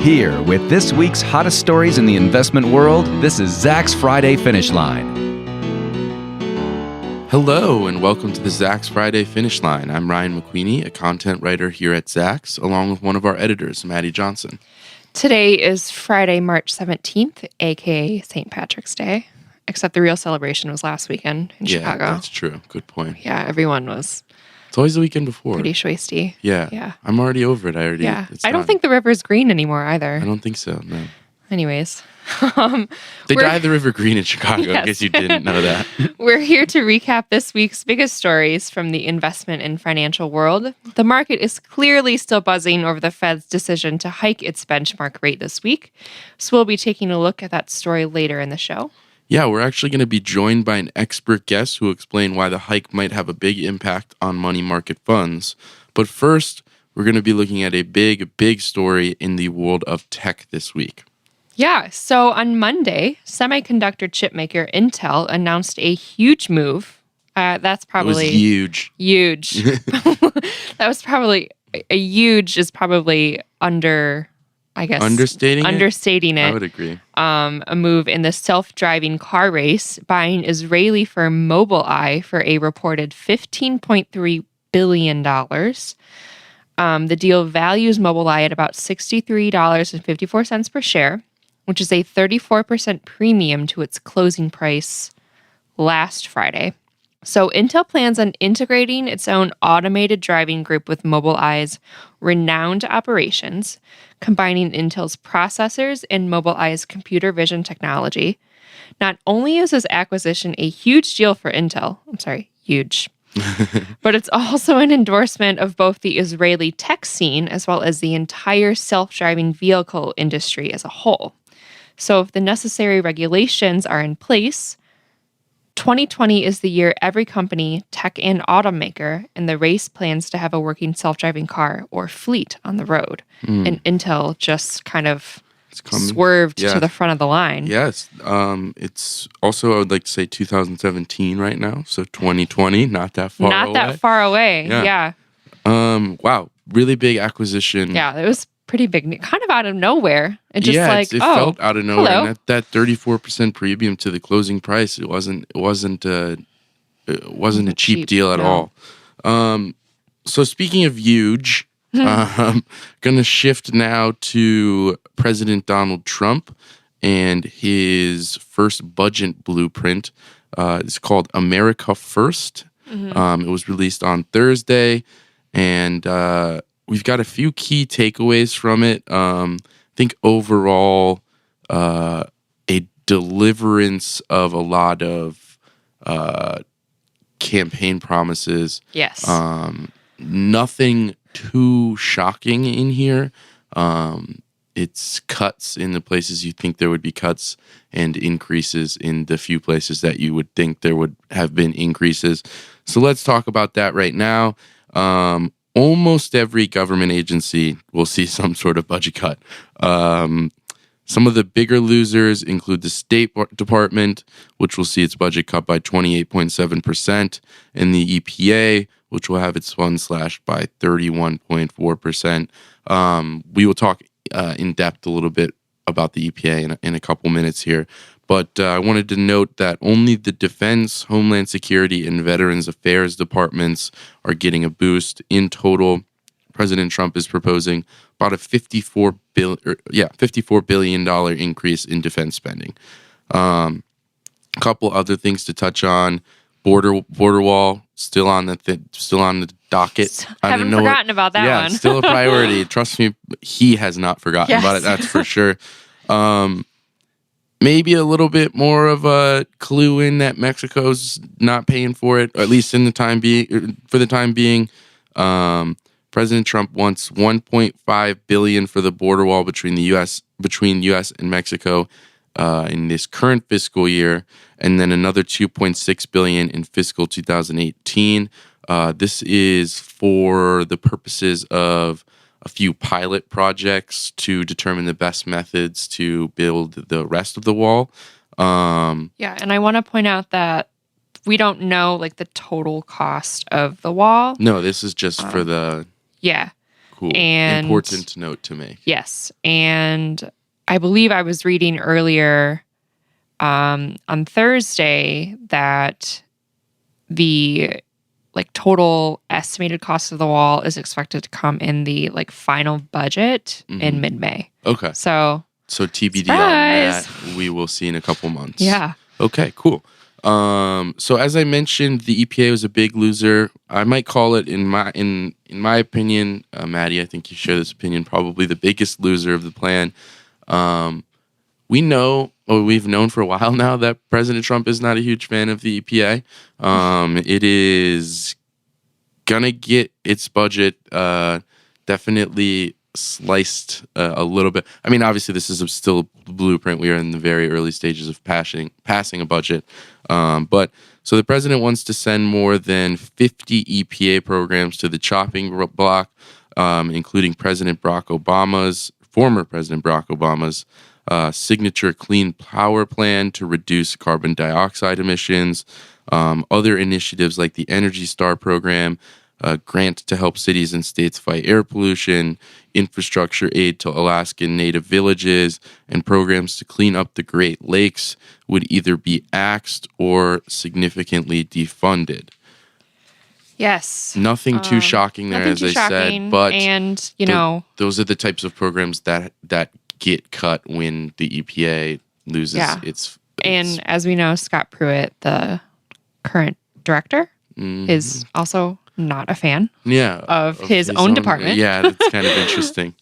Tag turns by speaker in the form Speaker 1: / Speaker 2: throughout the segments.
Speaker 1: Here with this week's hottest stories in the investment world, this is Zacks Friday Finish Line.
Speaker 2: Hello and welcome to the Zacks Friday Finish Line. I'm Ryan McQueeney, a content writer here at Zacks, along with one of our editors, Maddy Johnson.
Speaker 3: Today is Friday, March 17th, aka St. Patrick's Day, except the real celebration was last weekend in Chicago.
Speaker 2: Yeah, that's true. Good point.
Speaker 3: Yeah, everyone was
Speaker 2: It's always the weekend before.
Speaker 3: pretty schwasty.
Speaker 2: Yeah. I'm already over it.
Speaker 3: I don't think the river's green anymore either.
Speaker 2: I don't think so, no.
Speaker 3: Anyways.
Speaker 2: They dyed the river green in Chicago.
Speaker 3: Yes.
Speaker 2: I guess you didn't know that.
Speaker 3: We're here to recap this week's biggest stories from the investment and financial world. The market is clearly still buzzing over the Fed's decision to hike its benchmark rate this week. So we'll be taking a look at that story later in the show.
Speaker 2: Yeah, we're actually going to be joined by an expert guest who will explain why the hike might have a big impact on money market funds. But first, we're going to be looking at a big story in the world of tech this week.
Speaker 3: Yeah, so on Monday, semiconductor chipmaker Intel announced a huge move. That's probably...
Speaker 2: It was huge.
Speaker 3: Huge. That was probably... A huge is probably understating it.
Speaker 2: I would agree.
Speaker 3: A move in the self-driving car race, buying Israeli firm Mobileye for a reported $15.3 billion. The deal values Mobileye at about $63.54 per share, which is a 34% premium to its closing price last Friday. So Intel plans on integrating its own automated driving group with Mobileye's renowned operations, combining Intel's processors and Mobileye's computer vision technology. Not only is this acquisition a huge deal for Intel, huge, but it's also an endorsement of both the Israeli tech scene as well as the entire self-driving vehicle industry as a whole. So if the necessary regulations are in place, 2020 is the year every company, tech and automaker, in the race plans to have a working self-driving car or fleet on the road. And Intel just kind of swerved to the front of the line.
Speaker 2: Yes. It's also, I would like to say 2017 right now. So 2020, not that far away.
Speaker 3: Not that far away. Yeah.
Speaker 2: Wow. Really big acquisition.
Speaker 3: Yeah, it was pretty big, kind of out of nowhere. And just
Speaker 2: it felt out of nowhere.
Speaker 3: Hello.
Speaker 2: And that 34% premium to the closing price, it wasn't a cheap deal at all. So speaking of huge, gonna shift now to President Donald Trump and his first budget blueprint. It's called America First. It was released on Thursday, and we've got a few key takeaways from it. I think overall, a deliverance of a lot of campaign promises.
Speaker 3: Yes.
Speaker 2: Nothing too shocking in here. It's cuts in the places you think there would be cuts and increases in the few places that you would think there would have been increases. So let's talk about that right now. Almost every government agency will see some sort of budget cut. Some of the bigger losers include the State Department, which will see its budget cut by 28.7%, and the EPA, which will have its funds slashed by 31.4%. We will talk in depth a little bit about the EPA in a couple minutes here. But I wanted to note that only the Defense, Homeland Security, and Veterans Affairs departments are getting a boost. In total, President Trump is proposing about a $54 billion increase in defense spending. A couple other things to touch on: border wall still on the docket.
Speaker 3: Haven't forgotten about that one.
Speaker 2: Yeah, still a priority. Trust me, he has not forgotten about it. That's for sure. Maybe a little bit more of a clue in that Mexico's not paying for it, or at least for the time being. President Trump wants $1.5 billion for the border wall between U.S. and Mexico in this current fiscal year, and then another $2.6 billion in fiscal 2018. This is for the purposes of a few pilot projects to determine the best methods to build the rest of the wall.
Speaker 3: And I want to point out that we don't know the total cost of the wall.
Speaker 2: No, this is just for the Cool.
Speaker 3: And
Speaker 2: important note to make.
Speaker 3: Yes. And I believe I was reading earlier on Thursday that the total estimated cost of the wall is expected to come in the final budget in mid-May.
Speaker 2: Okay.
Speaker 3: So
Speaker 2: TBD
Speaker 3: surprise!
Speaker 2: on that. We will see in a couple months.
Speaker 3: Yeah.
Speaker 2: Okay, cool. So as I mentioned, the EPA was a big loser. I might call it, in my opinion, Maddy, I think you share this opinion, probably the biggest loser of the plan. We've known for a while now that President Trump is not a huge fan of the EPA. It is gonna get its budget definitely sliced a little bit. I mean, obviously, this is still a blueprint. We are in the very early stages of passing a budget. But so the president wants to send more than 50 EPA programs to the chopping block, including former President Barack Obama's signature clean power plan to reduce carbon dioxide emissions, other initiatives like the Energy Star program, a grant to help cities and states fight air pollution, infrastructure aid to Alaskan Native villages, and programs to clean up the Great Lakes would either be axed or significantly defunded.
Speaker 3: Yes.
Speaker 2: Nothing too shocking there, as I said, but
Speaker 3: and
Speaker 2: those are the types of programs that get cut when the EPA loses its.
Speaker 3: And as we know, Scott Pruitt, the current director, is also not a fan of his own department.
Speaker 2: Yeah, that's kind of interesting.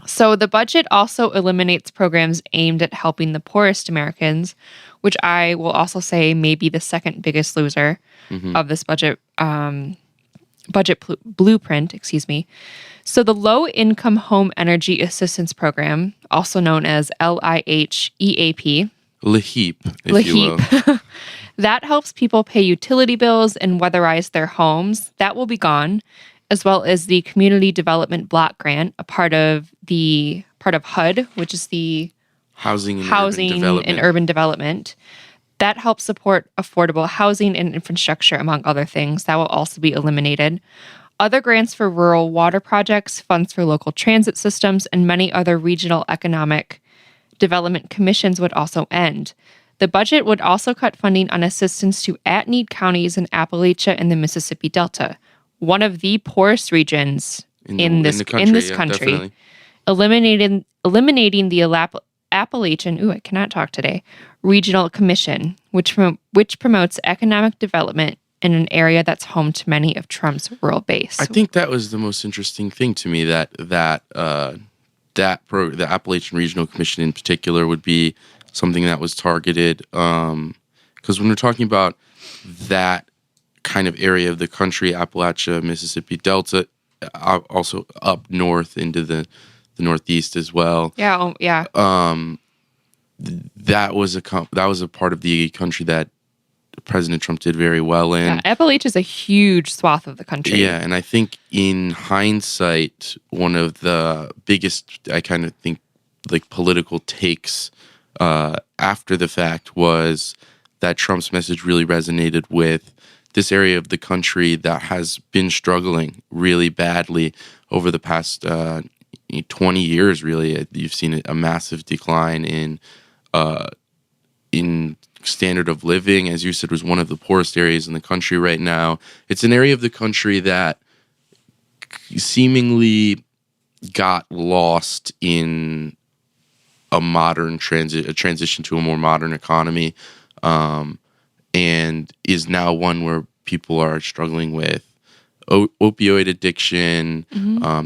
Speaker 3: So the budget also eliminates programs aimed at helping the poorest Americans, which I will also say may be the second biggest loser of this budget blueprint, excuse me. So the Low Income Home Energy Assistance Program, also known as LIHEAP,
Speaker 2: LIHEAP, if you will.
Speaker 3: That helps people pay utility bills and weatherize their homes. That will be gone, as well as the Community Development Block Grant, a part of HUD, which is the
Speaker 2: Housing
Speaker 3: and Urban Development. That helps support affordable housing and infrastructure, among other things. That will also be eliminated. Other grants for rural water projects, funds for local transit systems, and many other regional economic development commissions would also end. The budget would also cut funding on assistance to at-need counties in Appalachia and the Mississippi Delta, one of the poorest regions in this country.
Speaker 2: Definitely.
Speaker 3: Eliminating the Appalachian, I cannot talk today, Regional Commission, which promotes economic development in an area that's home to many of Trump's rural base.
Speaker 2: I think that was the most interesting thing to me, that the Appalachian Regional Commission in particular would be something that was targeted, because when we're talking about that kind of area of the country, Appalachia, Mississippi Delta, also up north into the Northeast as well.
Speaker 3: Yeah, yeah.
Speaker 2: That was a part of the country that President Trump did very well in.
Speaker 3: Yeah, Appalachia is a huge swath of the country.
Speaker 2: Yeah, and I think in hindsight, one of the biggest, I kind of think, political takes after the fact was that Trump's message really resonated with this area of the country that has been struggling really badly over the past 20 years. Really, you've seen a massive decline in standard of living. As you said, was one of the poorest areas in the country right now. It's an area of the country that seemingly got lost in a modern transition to a more modern economy, and is now one where people are struggling with opioid addiction.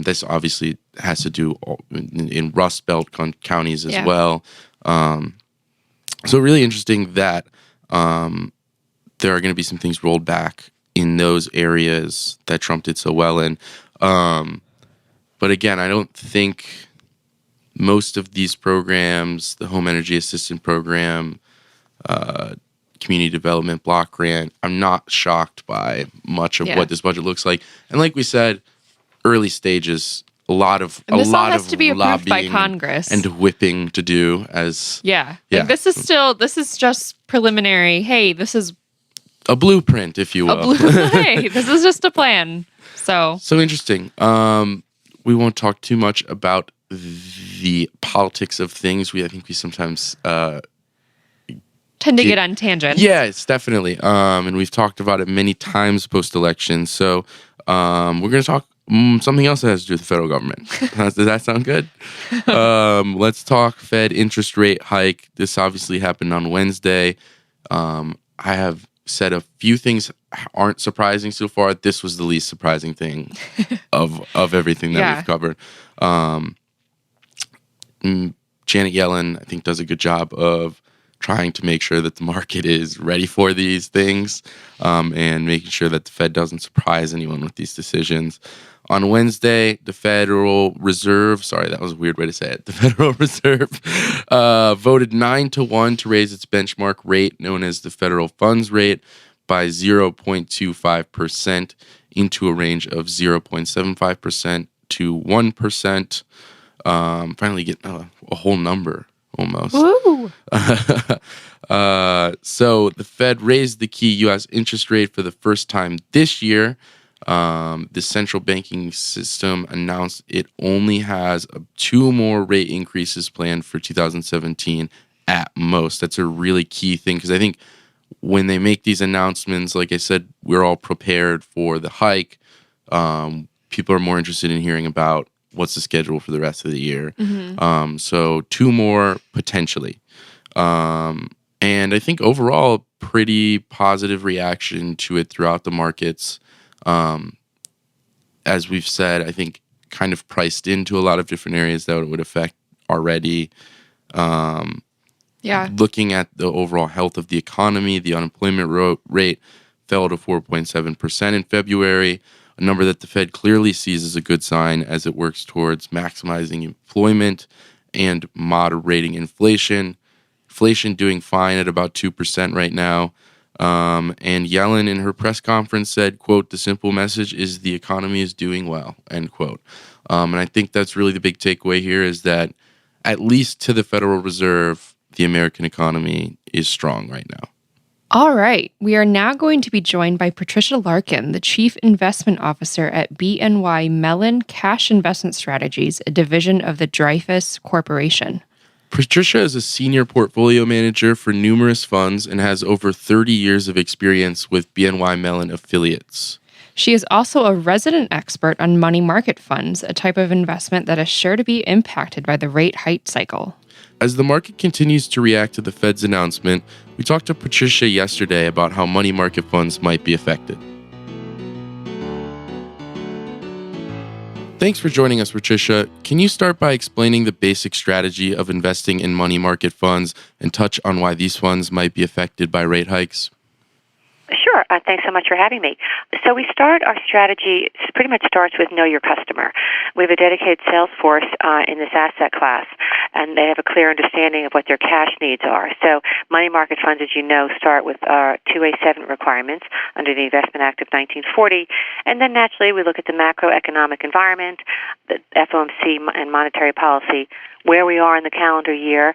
Speaker 2: This obviously has to do in Rust Belt counties as well. So really interesting that there are going to be some things rolled back in those areas that Trump did so well in. But again, I don't think most of these programs, the Home Energy Assistance Program, Community Development Block Grant, I'm not shocked by much of what this budget looks like. And like we said, early stages, a lot of
Speaker 3: to be approved by Congress
Speaker 2: and whipping to do. This is just preliminary. Hey, this is a blueprint, if you will.
Speaker 3: Hey, this is just a plan. So
Speaker 2: interesting. We won't talk too much about the politics of things. I think we sometimes
Speaker 3: tend to get on tangents.
Speaker 2: Yeah, it's definitely. And we've talked about it many times post-election. So we're going to talk something else that has to do with the federal government. Does that sound good? Let's talk Fed interest rate hike. This obviously happened on Wednesday. I have said a few things aren't surprising so far. This was the least surprising thing of everything that we've covered. Janet Yellen, I think, does a good job of trying to make sure that the market is ready for these things and making sure that the Fed doesn't surprise anyone with these decisions. On Wednesday, the Federal Reserve, sorry, that was a weird way to say it. The Federal Reserve voted 9-1 to raise its benchmark rate, known as the federal funds rate, by 0.25% into a range of 0.75% to 1%. Finally getting a whole number almost.
Speaker 3: Woo!
Speaker 2: So the Fed raised the key U.S. interest rate for the first time this year. The central banking system announced it only has 2 more rate increases planned for 2017 at most. That's a really key thing because I think when they make these announcements, like I said, we're all prepared for the hike. People are more interested in hearing about what's the schedule for the rest of the year. Mm-hmm. So 2 more potentially. And I think overall, pretty positive reaction to it throughout the markets. As we've said, I think kind of priced into a lot of different areas that it would affect already. Looking at the overall health of the economy, the unemployment rate fell to 4.7% in February, a number that the Fed clearly sees as a good sign as it works towards maximizing employment and moderating inflation. Inflation doing fine at about 2% right now. And Yellen in her press conference said, quote, "The simple message is the economy is doing well," end quote. And I think that's really the big takeaway here is that at least to the Federal Reserve, the American economy is strong right now.
Speaker 3: All right. We are now going to be joined by Patricia Larkin, the Chief Investment Officer at BNY Mellon Cash Investment Strategies, a division of the Dreyfus Corporation.
Speaker 2: Patricia is a senior portfolio manager for numerous funds and has over 30 years of experience with BNY Mellon affiliates.
Speaker 3: She is also a resident expert on money market funds, a type of investment that is sure to be impacted by the rate hike cycle.
Speaker 2: As the market continues to react to the Fed's announcement, we talked to Patricia yesterday about how money market funds might be affected. Thanks for joining us, Patricia. Can you start by explaining the basic strategy of investing in money market funds and touch on why these funds might be affected by rate hikes?
Speaker 4: Sure. Thanks so much for having me. So we start our strategy, pretty much starts with know your customer. We have a dedicated sales force in this asset class, and they have a clear understanding of what their cash needs are. So money market funds, as you know, start with 2A7 requirements under the Investment Act of 1940, and then naturally we look at the macroeconomic environment, the FOMC and monetary policy, where we are in the calendar year.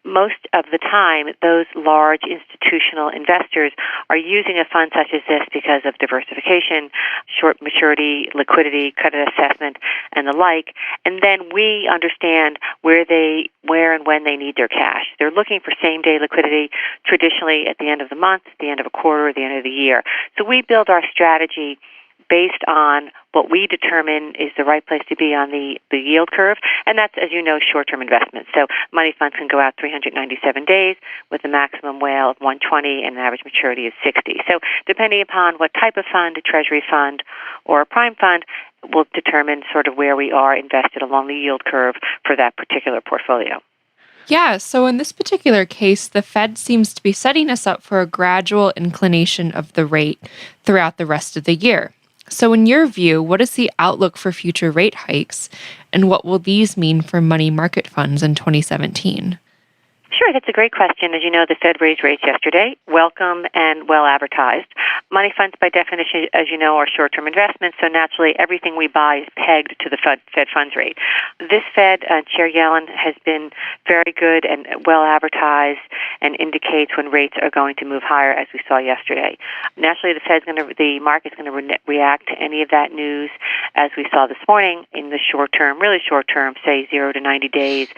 Speaker 4: Most of the time, those large institutional investors are using a fund such as this because of diversification, short maturity, liquidity, credit assessment, and the like. And then we understand where and when they need their cash. They're looking for same-day liquidity, traditionally at the end of the month, at the end of a quarter, at the end of the year. So we build our strategy based on what we determine is the right place to be on the yield curve, and that's, as you know, short-term investments. So money funds can go out 397 days with a maximum WALE of 120 and an average maturity of 60. So depending upon what type of fund, a treasury fund or a prime fund, will determine sort of where we are invested along the yield curve for that particular portfolio.
Speaker 3: Yeah, so in this particular case, the Fed seems to be setting us up for a gradual inclination of the rate throughout the rest of the year. So in your view, what is the outlook for future rate hikes, and what will these mean for money market funds in 2017?
Speaker 4: Sure. Sure, that's a great question. As you know, the Fed raised rates yesterday, welcome and well advertised. Money funds, by definition, as you know, are short-term investments, so naturally everything we buy is pegged to the Fed funds rate. This Fed, Chair Yellen, has been very good and well advertised and indicates when rates are going to move higher, as we saw yesterday. Naturally, the market's going to react to any of that news, as we saw this morning in the short term, really short term, say 0 to 90 days,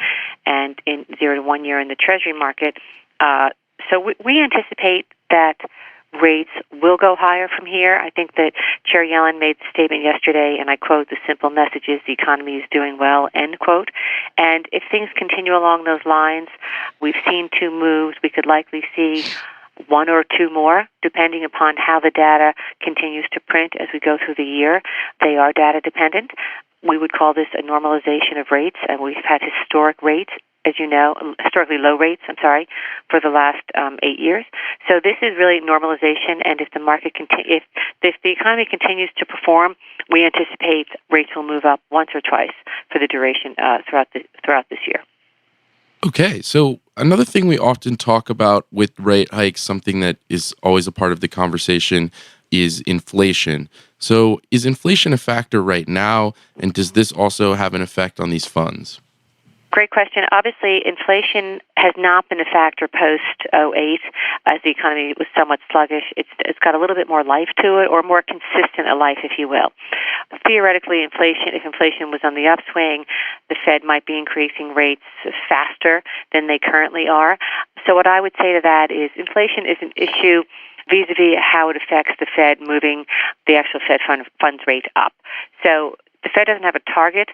Speaker 4: and in 0 to 1 year in the Treasury market. So we anticipate that rates will go higher from here. I think that Chair Yellen made the statement yesterday, and I quote, "The simple message is the economy is doing well," end quote. And if things continue along those lines, we've seen 2 moves. We could likely see 1 or 2 more, depending upon how the data continues to print as we go through the year. They are data dependent. We would call this a normalization of rates, and we've had historic rates, as you know, historically low rates, for the last 8 years. So this is really normalization, and if the market if the economy continues to perform, we anticipate rates will move up once or twice for the duration throughout this year.
Speaker 2: Okay, so another thing we often talk about with rate hikes, something that is always a part of the conversation, is inflation. So is inflation a factor right now, and does this also have an effect on these funds?
Speaker 4: Great question. Obviously, inflation has not been a factor post-08 as the economy was somewhat sluggish. It's got a little bit more life to it, or more consistent a life, if you will. Theoretically, if inflation was on the upswing, the Fed might be increasing rates faster than they currently are. So what I would say to that is inflation is an issue vis-a-vis how it affects the Fed moving the actual Fed funds rate up. So the Fed doesn't have a target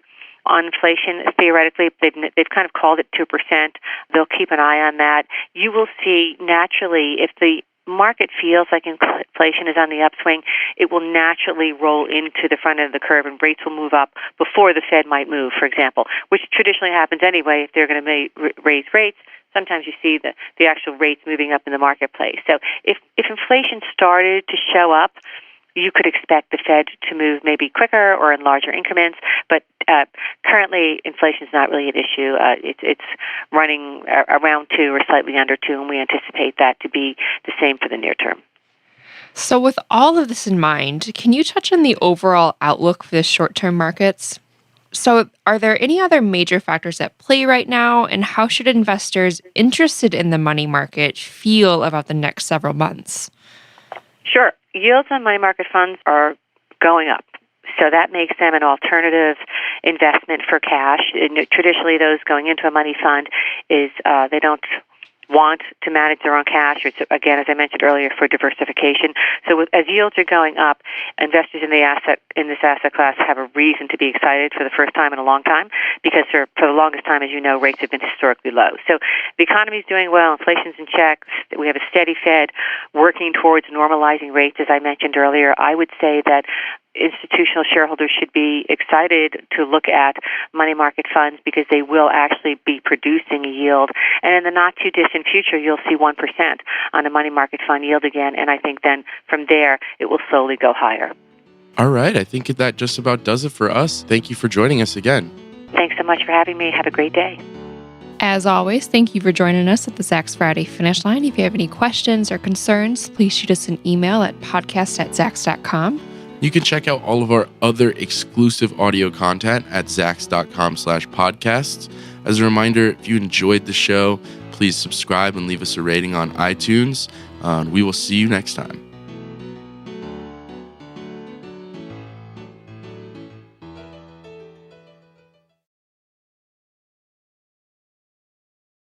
Speaker 4: on inflation. Theoretically, they've kind of called it 2%. They'll keep an eye on that. You will see naturally, if the market feels like inflation is on the upswing, it will naturally roll into the front end of the curve, and rates will move up before the Fed might move, for example, which traditionally happens anyway if they're going to raise rates. Sometimes you see the actual rates moving up in the marketplace. So if inflation started to show up, you could expect the Fed to move maybe quicker or in larger increments, but currently inflation is not really an issue. It's running around 2 or slightly under 2, and we anticipate that to be the same for the near term.
Speaker 3: So with all of this in mind, can you touch on the overall outlook for the short-term markets? So are there any other major factors at play right now, and how should investors interested in the money market feel about the next several months?
Speaker 4: Sure. Yields on money market funds are going up. So that makes them an alternative investment for cash. Traditionally, those going into a money fund is they don't want to manage their own cash. It's, again, as I mentioned earlier, for diversification. So as yields are going up, investors in this asset class have a reason to be excited for the first time in a long time, because for the longest time, as you know, rates have been historically low. So the economy is doing well. Inflation's in check. We have a steady Fed working towards normalizing rates, as I mentioned earlier. I would say that institutional shareholders should be excited to look at money market funds because they will actually be producing a yield. And in the not-too-distant future, you'll see 1% on a money market fund yield again. And I think then from there, it will slowly go higher.
Speaker 2: All right. I think that just about does it for us. Thank you for joining us again.
Speaker 4: Thanks so much for having me. Have a great day.
Speaker 3: As always, thank you for joining us at the Zacks Friday Finish Line. If you have any questions or concerns, please shoot us an email at podcast@zacks.com.
Speaker 2: You can check out all of our other exclusive audio content at zacks.com/podcasts. As a reminder, if you enjoyed the show, please subscribe and leave us a rating on iTunes. We will see you next time.